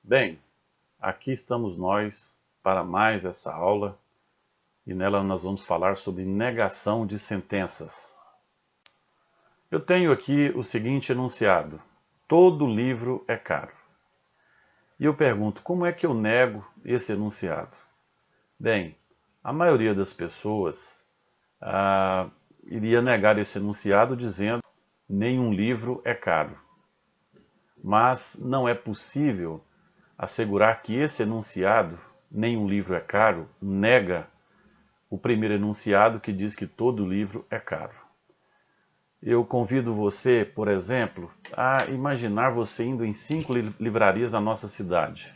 Bem, aqui estamos nós para mais essa aula e nela nós vamos falar sobre negação de sentenças. Eu tenho aqui o seguinte enunciado: todo livro é caro. E eu pergunto, como é que eu nego esse enunciado? Bem, a maioria das pessoas iria negar esse enunciado dizendo nenhum livro é caro. Mas não é possível assegurar que esse enunciado, nenhum livro é caro, nega o primeiro enunciado que diz que todo livro é caro. Eu convido você, por exemplo, a imaginar você indo em 5 livrarias da nossa cidade.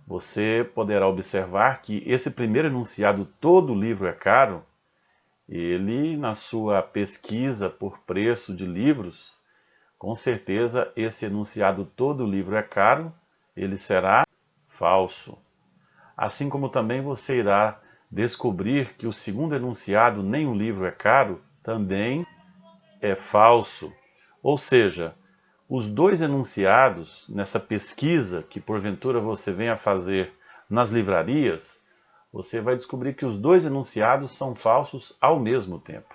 Você poderá observar que esse primeiro enunciado, todo livro é caro, ele, na sua pesquisa por preço de livros, com certeza esse enunciado, todo livro é caro, ele será falso. Assim como também você irá descobrir que o segundo enunciado, nenhum livro é caro, também é falso. Ou seja, os dois enunciados nessa pesquisa que porventura você venha fazer nas livrarias, você vai descobrir que os dois enunciados são falsos ao mesmo tempo.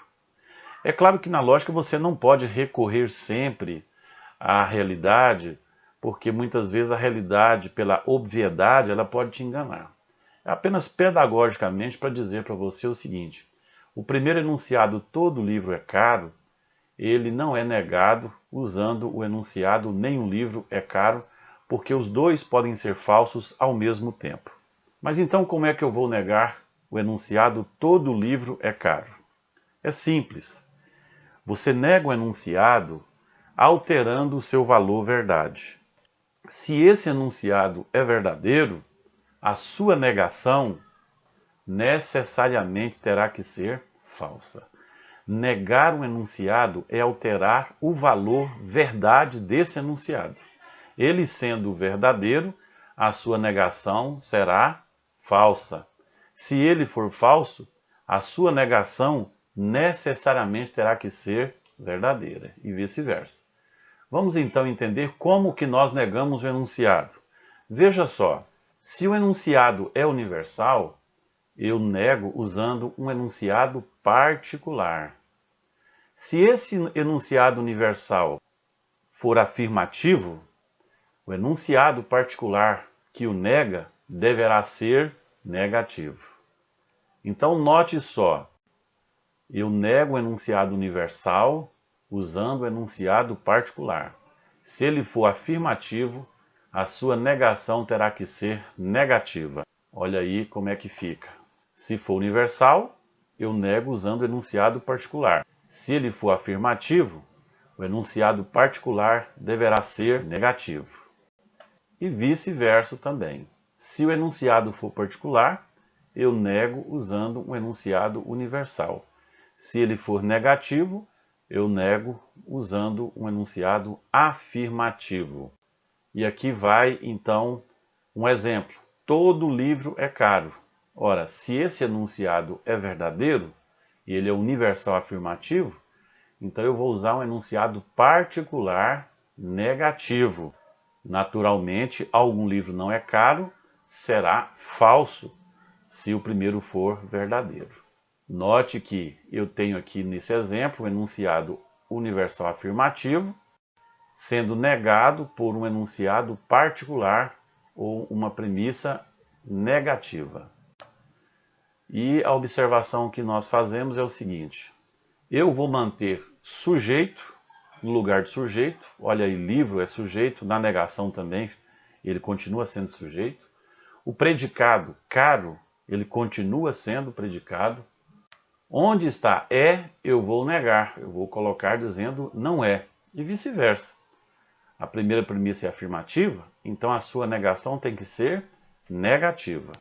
É claro que na lógica você não pode recorrer sempre à realidade, porque muitas vezes a realidade, pela obviedade, ela pode te enganar. É apenas pedagogicamente para dizer para você o seguinte: o primeiro enunciado, todo livro é caro, ele não é negado usando o enunciado nenhum livro é caro, porque os dois podem ser falsos ao mesmo tempo. Mas então como é que eu vou negar o enunciado todo livro é caro? É simples. Você nega o enunciado alterando o seu valor verdade. Se esse enunciado é verdadeiro, a sua negação necessariamente terá que ser falsa. Negar um enunciado é alterar o valor verdade desse enunciado. Ele sendo verdadeiro, a sua negação será falsa. Se ele for falso, a sua negação necessariamente terá que ser verdadeira e vice-versa. Vamos então entender como que nós negamos o enunciado. Veja só, se o enunciado é universal, eu nego usando um enunciado particular. Se esse enunciado universal for afirmativo, o enunciado particular que o nega deverá ser negativo. Então note só, eu nego o enunciado universal usando o enunciado particular. Se ele for afirmativo, a sua negação terá que ser negativa. Olha aí como é que fica. Se for universal, eu nego usando o enunciado particular. Se ele for afirmativo, o enunciado particular deverá ser negativo. E vice-versa também. Se o enunciado for particular, eu nego usando um enunciado universal. Se ele for negativo, eu nego usando um enunciado afirmativo. E aqui vai, então, um exemplo. Todo livro é caro. Ora, se esse enunciado é verdadeiro, e ele é universal afirmativo, então eu vou usar um enunciado particular negativo. Naturalmente, algum livro não é caro, será falso, se o primeiro for verdadeiro. Note que eu tenho aqui nesse exemplo um enunciado universal afirmativo, sendo negado por um enunciado particular ou uma premissa negativa. E a observação que nós fazemos é o seguinte: eu vou manter sujeito no lugar de sujeito. Olha aí, livro é sujeito, na negação também ele continua sendo sujeito. O predicado caro, ele continua sendo predicado. Onde está é, eu vou negar, eu vou colocar dizendo não é, e vice-versa. A primeira premissa é afirmativa, então a sua negação tem que ser negativa.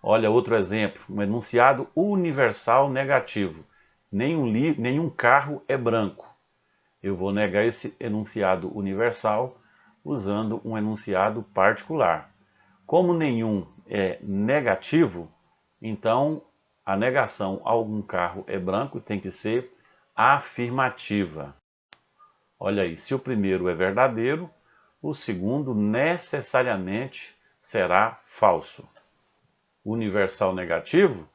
Olha outro exemplo, um enunciado universal negativo. Nenhum carro é branco. Eu vou negar esse enunciado universal usando um enunciado particular. Como nenhum é negativo, então a negação algum carro é branco tem que ser afirmativa. Olha aí, se o primeiro é verdadeiro, o segundo necessariamente será falso. Universal negativo,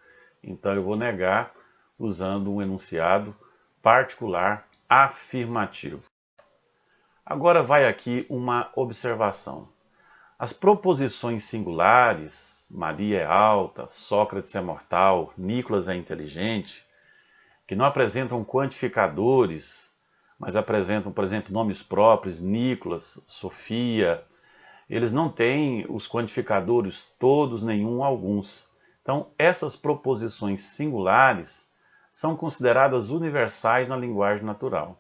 então eu vou negar usando um enunciado particular afirmativo. Agora vai aqui uma observação. As proposições singulares, Maria é alta, Sócrates é mortal, Nicolas é inteligente, que não apresentam quantificadores, mas apresentam, por exemplo, nomes próprios, Nicolas, Sofia, eles não têm os quantificadores todos, nenhum, alguns. Então, essas proposições singulares são consideradas universais na linguagem natural.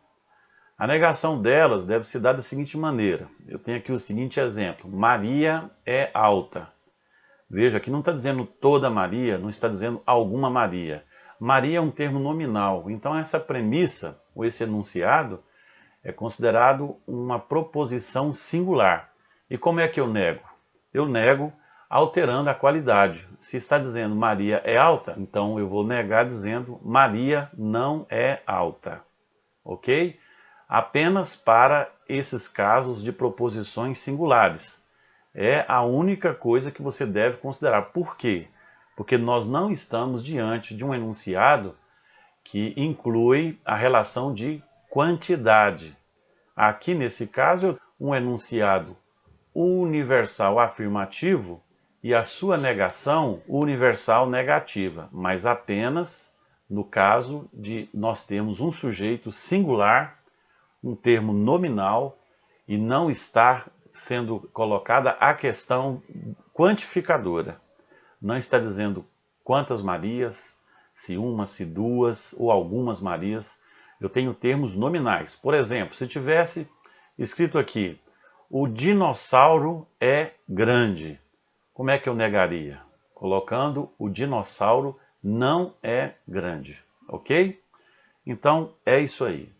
A negação delas deve se dar da seguinte maneira. Eu tenho aqui o seguinte exemplo. Maria é alta. Veja, aqui não está dizendo toda Maria, não está dizendo alguma Maria. Maria é um termo nominal. Então essa premissa, ou esse enunciado, é considerado uma proposição singular. E como é que eu nego? Eu nego alterando a qualidade. Se está dizendo Maria é alta, então eu vou negar dizendo Maria não é alta. Ok? Apenas para esses casos de proposições singulares. É a única coisa que você deve considerar. Por quê? Porque nós não estamos diante de um enunciado que inclui a relação de quantidade. Aqui, nesse caso, um enunciado universal afirmativo e a sua negação universal negativa, mas apenas no caso de nós termos um sujeito singular, um termo nominal e não estar sendo colocada a questão quantificadora. Não está dizendo quantas Marias, se uma, se duas ou algumas Marias. Eu tenho termos nominais. Por exemplo, se tivesse escrito aqui, o dinossauro é grande. Como é que eu negaria? Colocando o dinossauro não é grande. Ok? Então, é isso aí.